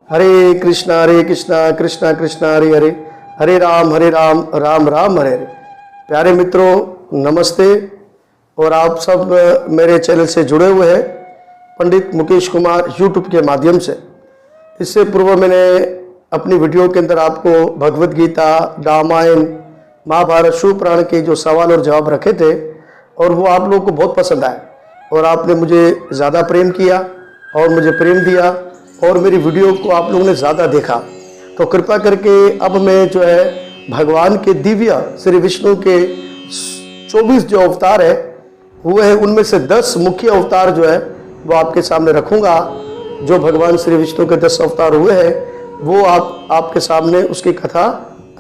हरे कृष्णा कृष्णा कृष्णा हरे हरे, हरे राम राम राम हरे हरे। प्यारे मित्रों नमस्ते। और आप सब मेरे चैनल से जुड़े हुए हैं पंडित मुकेश कुमार यूट्यूब के माध्यम से। इससे पूर्व मैंने अपनी वीडियो के अंदर आपको भगवत गीता, रामायण, महाभारत, शिव पुराण के जो सवाल और जवाब रखे थे और वो आप लोगों को बहुत पसंद आए और आपने मुझे ज़्यादा प्रेम किया और मुझे प्रेम दिया और मेरी वीडियो को आप लोगों ने ज़्यादा देखा। तो कृपा करके अब मैं जो है भगवान के दिव्य श्री विष्णु के 24 जो अवतार है वो है, उनमें से 10 मुख्य अवतार जो है वो आपके सामने रखूँगा। जो भगवान श्री विष्णु के 10 अवतार हुए हैं वो आपके सामने उसकी कथा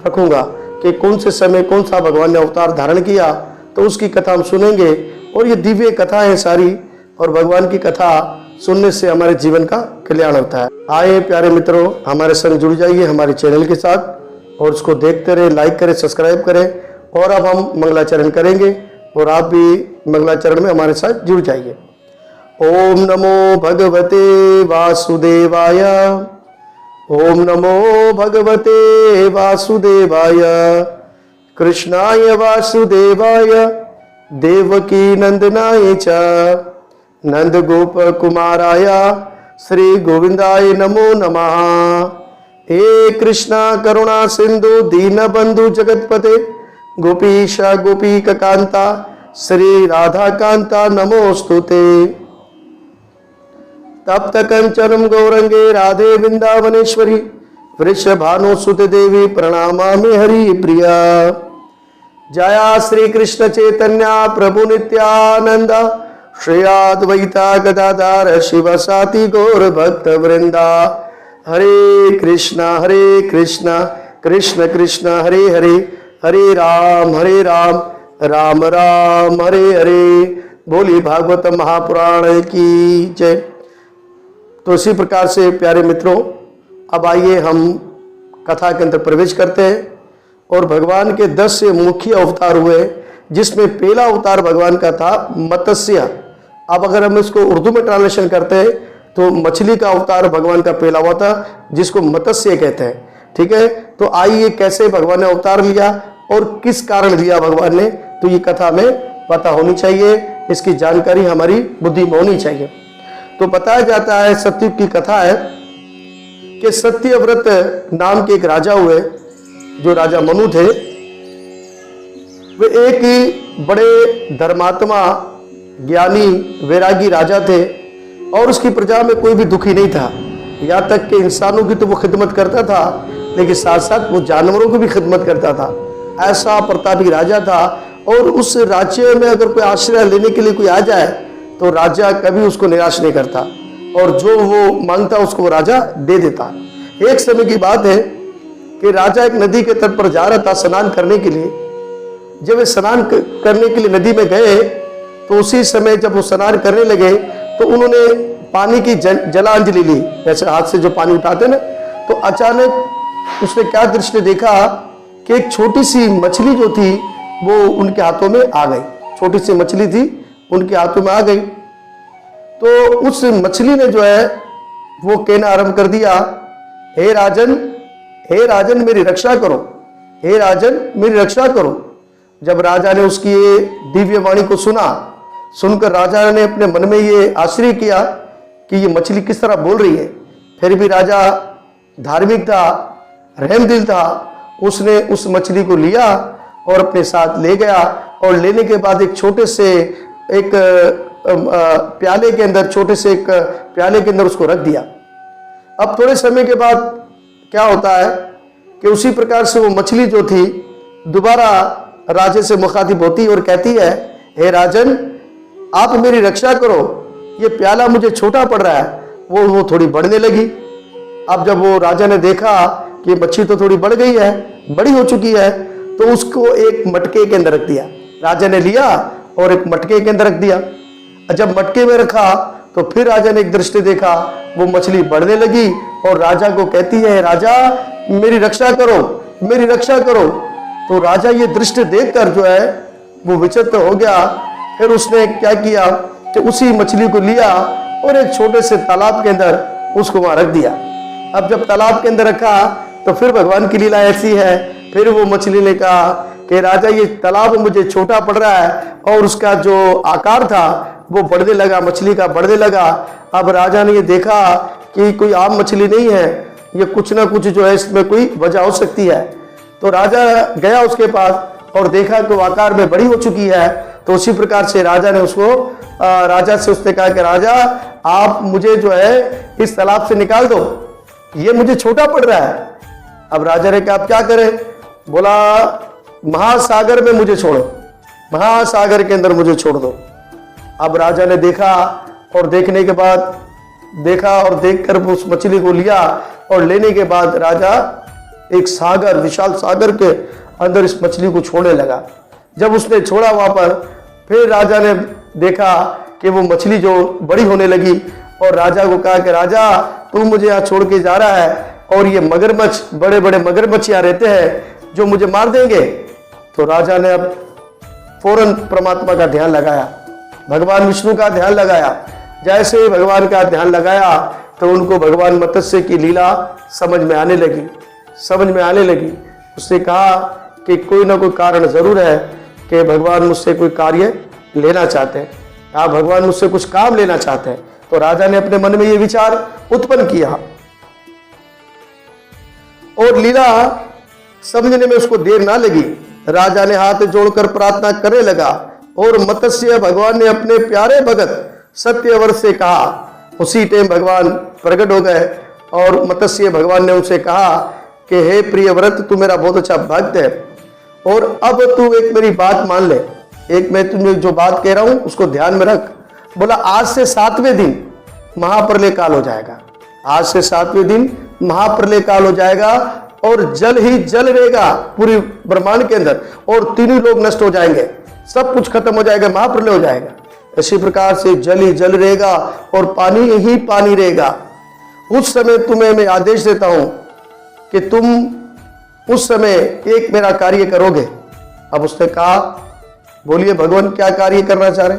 रखूँगा कि कौन से समय कौन सा भगवान ने अवतार धारण किया, तो उसकी कथा हम सुनेंगे। और ये दिव्य कथा है सारी, और भगवान की कथा सुनने से हमारे जीवन का कल्याण होता है। आए प्यारे मित्रों, हमारे संग जुड़ जाइए हमारे चैनल के साथ और उसको देखते रहे, लाइक करें, सब्सक्राइब करें। और अब हम मंगलाचरण करेंगे और आप भी मंगलाचरण में हमारे साथ जुड़ जाइए। ओम नमो भगवते वासुदेवाय, ओम नमो भगवते वासुदेवाय, कृष्णाय वासुदेवाय देवकी नंदनाय च नंद गोप कुमाराय श्री गोविंदाय नमो नमः। हे कृष्णा करुणा सिंधु दीन बंधु जगतपते गोपीशा गोपीक कांता श्री राधा कांता नमोस्तुते। तप्त कंचनम गौरंगे राधे वृंदावनेश्वरी वृषभानुसुते देवी प्रणमामि हरि प्रिया। जया श्री कृष्ण चैतन्य प्रभु नित्यानंद श्री अद्वैता गदाधर शिव साति गौर भक्त वृंदा। हरे कृष्णा कृष्ण कृष्ण हरे हरे, हरे राम राम राम हरे हरे। बोली भागवत महापुराण की जय। तो इसी प्रकार से प्यारे मित्रों, अब आइए हम कथा के अंदर प्रवेश करते हैं। और भगवान के 10 मुख्य अवतार हुए, जिसमें पहला अवतार भगवान का था मत्स्य। अब अगर हम इसको उर्दू में ट्रांसलेशन करते हैं तो मछली का अवतार भगवान का पहला हुआ था, जिसको मत्स्य कहते हैं। ठीक है, तो आइए कैसे भगवान ने अवतार लिया और किस कारण लिया भगवान ने, तो ये कथा हमें पता होनी चाहिए, इसकी जानकारी हमारी बुद्धि में होनी चाहिए। तो बताया जाता है, सत्ययुग की कथा है कि सत्यव्रत नाम के एक राजा हुए, जो राजा मनु थे। वे एक ही बड़े धर्मात्मा, ज्ञानी, वैरागी राजा थे और उसकी प्रजा में कोई भी दुखी नहीं था। यहाँ तक कि इंसानों की तो वो खिदमत करता था, लेकिन साथ साथ वो जानवरों की भी खिदमत करता था। ऐसा प्रतापी राजा था। और उस राज्य में अगर कोई आश्रय लेने के लिए कोई आ जाए तो राजा कभी उसको निराश नहीं करता, और जो वो मांगता उसको वो राजा दे देता। एक समय की बात है कि राजा एक नदी के तट पर जा रहा था स्नान करने के लिए। जब वे स्नान करने के लिए नदी में गए तो उसी समय जब वो स्नान करने लगे तो उन्होंने पानी की जलांजलि ली, जैसे हाथ से जो पानी उठाते ना। तो अचानक उसने क्या दृश्य देखा कि एक छोटी सी मछली जो थी वो उनके हाथों में आ गई। छोटी सी मछली थी, उनके हाथों में आ गई। तो उस मछली ने जो है वो कहना आरंभ कर दिया, हे राजन मेरी रक्षा करो, हे राजन मेरी रक्षा करो। जब राजा ने उसकी ये दिव्य वाणी को सुनकर राजा ने अपने मन में ये आश्चर्य किया कि ये मछली किस तरह बोल रही है। फिर भी राजा धार्मिक था, रहमदिल था। उसने उस मछली को लिया और अपने साथ ले गया, और लेने के बाद एक छोटे से एक प्याले के अंदर उसको रख दिया। अब थोड़े समय के बाद क्या होता है कि उसी प्रकार से वो मछली जो थी दोबारा राजे से मुखातिब होती और कहती है, हे राजन आप मेरी रक्षा करो, ये प्याला मुझे छोटा पड़ रहा है। वो थोड़ी बढ़ने लगी। अब जब वो राजा ने देखा कि मच्छी तो थोड़ी बढ़ गई है, बड़ी हो चुकी है, तो उसको एक मटके के अंदर रख दिया। राजा ने लिया और एक मटके के अंदर रख दिया। जब मटके में रखा तो फिर राजा ने एक दृष्टि देखा, वो मछली बढ़ने लगी और राजा को कहती है, राजा मेरी रक्षा करो, मेरी रक्षा करो। तो राजा ये दृष्टि देखकर जो है वो विचित्र हो गया। फिर उसने क्या किया कि उसी मछली को लिया और एक छोटे से तालाब के अंदर उसको वहां रख दिया। अब जब तालाब के अंदर रखा तो फिर भगवान की लीला ऐसी है, फिर वो मछली ने कहा कि राजा ये तालाब मुझे छोटा पड़ रहा है, और उसका जो आकार था वो बढ़ने लगा, मछली का बढ़ने लगा। अब राजा ने ये देखा कि कोई आम मछली नहीं है, ये कुछ ना कुछ जो है इसमें कोई वजह हो सकती है। तो राजा गया उसके पास और देखा कि वो आकार में बड़ी हो चुकी है। तो उसी प्रकार से राजा ने उसको राजा से उसने कहा कि राजा आप मुझे जो है इस तालाब से निकाल दो, ये मुझे छोटा पड़ रहा है। अब राजा ने कहा आप क्या करें? बोला महासागर में मुझे छोड़ो, महासागर के अंदर मुझे छोड़ दो। अब राजा ने देखा और देखने के बाद देखा और देखकर उस मछली को लिया, और लेने के बाद राजा एक सागर, विशाल सागर के अंदर इस मछली को छोड़ने लगा। जब उसने छोड़ा वहां पर, फिर राजा ने देखा कि वो मछली जो बड़ी होने लगी, और राजा को कहा कि राजा तू मुझे यहाँ छोड़ के जा रहा है, और ये मगरमच्छ, बड़े बड़े मगरमच्छ यहाँ रहते हैं जो मुझे मार देंगे। तो राजा ने अब फौरन परमात्मा का ध्यान लगाया, भगवान विष्णु का ध्यान लगाया। जैसे ही भगवान का ध्यान लगाया तो उनको भगवान मत्स्य की लीला समझ में आने लगी, समझ में आने लगी। उसने कहा कि कोई ना कोई कारण जरूर है कि भगवान मुझसे कोई कार्य लेना चाहते हैं, आप भगवान मुझसे कुछ काम लेना चाहते हैं। तो राजा ने अपने मन में ये विचार उत्पन्न किया, और लीला समझने में उसको देर ना लगी। राजा ने हाथ जोड़कर प्रार्थना करने लगा, और मत्स्य भगवान ने अपने प्यारे भगत सत्यव्रत से कहा। उसी टाइम भगवान प्रकट हो गए, और मत्स्य भगवान ने उनसे कहा कि हे प्रिय व्रत, तू मेरा बहुत अच्छा भक्त है, और अब तू एक मेरी बात मान ले, एक मैं तुम्हें जो बात कह रहा हूं उसको ध्यान में रख। बोला आज से 7वें दिन महाप्रलय काल हो जाएगा, आज से 7वें दिन महाप्रलय काल हो जाएगा, और जल ही जल रहेगा पूरी ब्रह्मांड के अंदर, और तीनों लोग नष्ट हो जाएंगे, सब कुछ खत्म हो जाएगा, महाप्रलय हो जाएगा। इसी प्रकार से जल ही जल रहेगा और पानी ही पानी रहेगा। उस समय तुम्हें मैं आदेश देता हूं कि तुम उस समय एक मेरा कार्य करोगे। अब उसने कहा बोलिए भगवान क्या कार्य करना चाह रहे?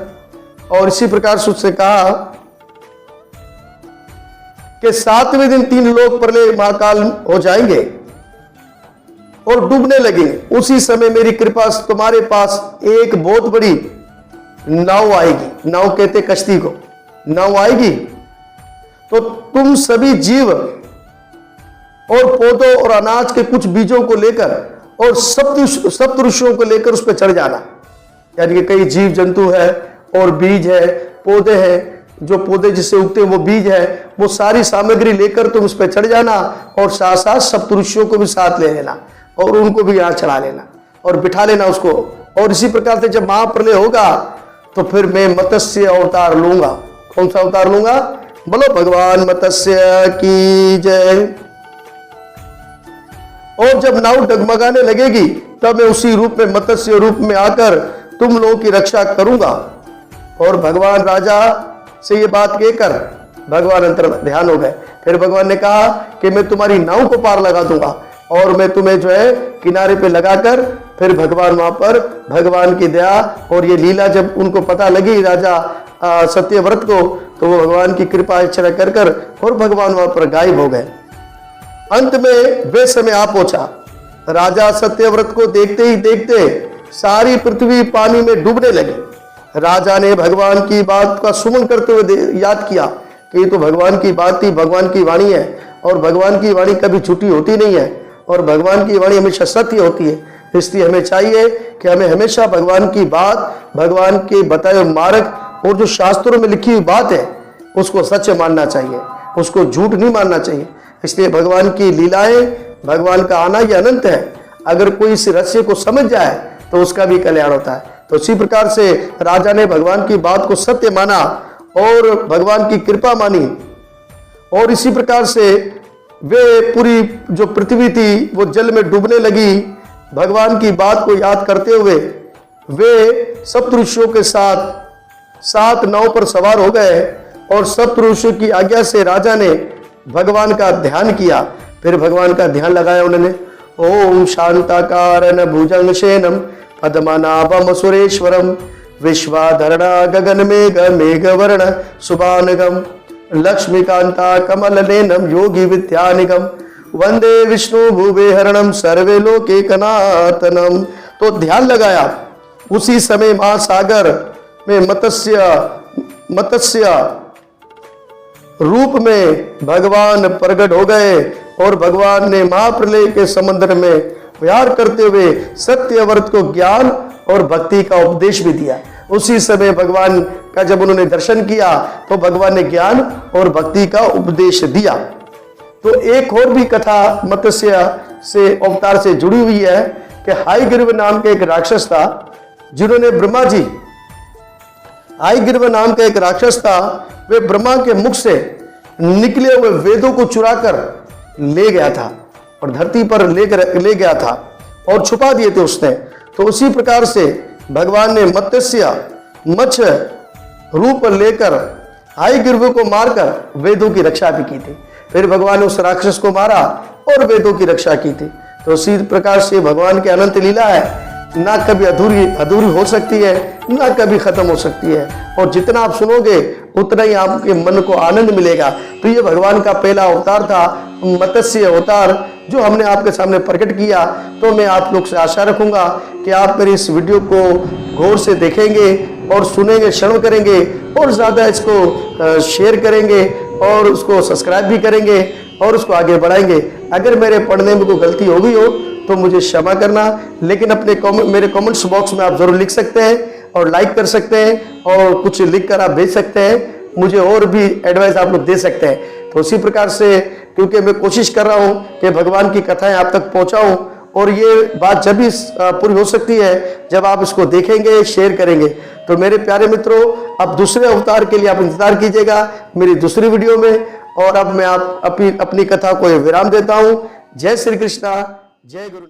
और इसी प्रकार से उसने कहा कि 7वें दिन 3 लोग प्रलय महाकाल हो जाएंगे और डूबने लगेंगे। उसी समय मेरी कृपा से तुम्हारे पास एक बहुत बड़ी नाव आएगी, नाव कहते कश्ती को, नाव आएगी, तो तुम सभी जीव और पौधों और अनाज के कुछ बीजों को लेकर और सप्त ऋषियों को लेकर उस पर चढ़ जाना। यानी कि कई जीव जंतु है और बीज है, पौधे हैं, जो पौधे जिससे उगते हैं वो बीज है, वो सारी सामग्री लेकर तुम उस पर चढ़ जाना, और साथ साथ सप्त ऋषियों को भी साथ ले लेना और उनको भी यहाँ चढ़ा लेना और बिठा लेना उसको। और इसी प्रकार से जब महाप्रलय होगा तो फिर मैं मत्स्य अवतार लूंगा। कौन सा अवतार लूंगा? बोलो भगवान मत्स्य की जय। और जब नाव डगमगाने लगेगी तब मैं उसी रूप में, मत्स्य रूप में आकर तुम लोगों की रक्षा करूंगा। और भगवान राजा से ये बात कहकर भगवान अंतर ध्यान हो गए। फिर भगवान ने कहा कि मैं तुम्हारी नाव को पार लगा दूंगा, और मैं तुम्हें जो है किनारे पे लगाकर, फिर भगवान वहां पर भगवान की दया और ये लीला जब उनको पता लगी राजा सत्यव्रत को, तो वो भगवान की कृपा इच्छा कर कर और भगवान वहां पर गायब हो गए। अंत में वे समय आ पहुंचा। राजा सत्यव्रत को देखते ही देखते सारी पृथ्वी पानी में डूबने लगी। राजा ने भगवान की बात का सुमन करते हुए याद किया कि ये तो भगवान की बात थी, भगवान की वाणी है, और भगवान की वाणी कभी झूठी होती नहीं है, और भगवान की वाणी हमेशा सत्य होती है। इसलिए हमें चाहिए कि हमें हमेशा भगवान की बात, भगवान के बताए हुए मार्ग और जो शास्त्रों में लिखी हुई बात है उसको सच मानना चाहिए, उसको झूठ नहीं मानना चाहिए। इसलिए भगवान की लीलाएं, भगवान का आना ये अनंत है। अगर कोई इस रहस्य को समझ जाए तो उसका भी कल्याण होता है। तो इसी प्रकार से राजा ने भगवान की बात को सत्य माना और भगवान की कृपा मानी, और इसी प्रकार से वे पूरी जो पृथ्वी थी वो जल में डूबने लगी। भगवान की बात को याद करते हुए वे सप्त ऋषियों के साथ 7 नाव पर सवार हो गए, और सप्त ऋषियों की आज्ञा से राजा ने भगवान का ध्यान किया। फिर भगवान का ध्यान लगाया उन्होंने। ओम शांताकारन भुजंग शयनम पद्मनाभम सुरेश्वरम विश्वाधरणा गगन मेघ मेघ वर्ण शुभानगम लक्ष्मीकांता कमलनयनम योगी विद्यानिकम वंदे विष्णु भुवे हरणम सर्वे लोके कनातनम। तो ध्यान लगाया। उसी समय महासागर में मत्स्य रूप में भगवान प्रकट हो गए और भगवान ने महाप्रलय के समुद्र में विहार करते हुए सत्यव्रत को ज्ञान और भक्ति का उपदेश भी दिया। उसी समय भगवान का जब उन्होंने दर्शन किया तो भगवान ने ज्ञान और भक्ति का उपदेश दिया। तो एक और भी कथा मत्स्य से अवतार से जुड़ी हुई है कि हायग्रीव नाम के एक राक्षस था, जिन्होंने ब्रह्मा जी, हायग्रीव नाम का एक राक्षस था, वे ब्रह्मा के मुख से निकले हुए वेदों को चुराकर ले गया था और धरती पर ले गया था और छुपा दिए थे उसने। तो उसी प्रकार से भगवान ने मत्स्य रूप लेकर हायग्रीव को मारकर वेदों की रक्षा भी की थी। फिर भगवान ने उस राक्षस को मारा और वेदों की रक्षा की थी। तो उसी प्रकार से भगवान की अनंत लीला है, ना कभी अधूरी हो सकती है, ना कभी खत्म हो सकती है। और जितना आप सुनोगे उतना ही आपके मन को आनंद मिलेगा। तो ये भगवान का पहला अवतार था, मत्स्य अवतार, जो हमने आपके सामने प्रकट किया। तो मैं आप लोग से आशा रखूंगा कि आप मेरी इस वीडियो को गौर से देखेंगे और सुनेंगे, श्रवण करेंगे और ज़्यादा इसको शेयर करेंगे और उसको सब्सक्राइब भी करेंगे और उसको आगे बढ़ाएंगे। अगर मेरे पढ़ने में कोई गलती हो गई हो तो मुझे क्षमा करना, लेकिन अपने मेरे कमेंट्स बॉक्स में आप जरूर लिख सकते हैं और लाइक कर सकते हैं और कुछ लिख कर आप भेज सकते हैं, मुझे और भी एडवाइस आप लोग दे सकते हैं। तो उसी प्रकार से, क्योंकि मैं कोशिश कर रहा हूं कि भगवान की कथाएं आप तक पहुंचाऊं, और ये बात जब भी पूरी हो सकती है जब आप इसको देखेंगे, शेयर करेंगे। तो मेरे प्यारे मित्रों, अब दूसरे अवतार के लिए आप इंतजार कीजिएगा मेरी दूसरी वीडियो में। और अब मैं अपनी कथा को विराम देता हूं। जय श्री कृष्णा, जय गुरु।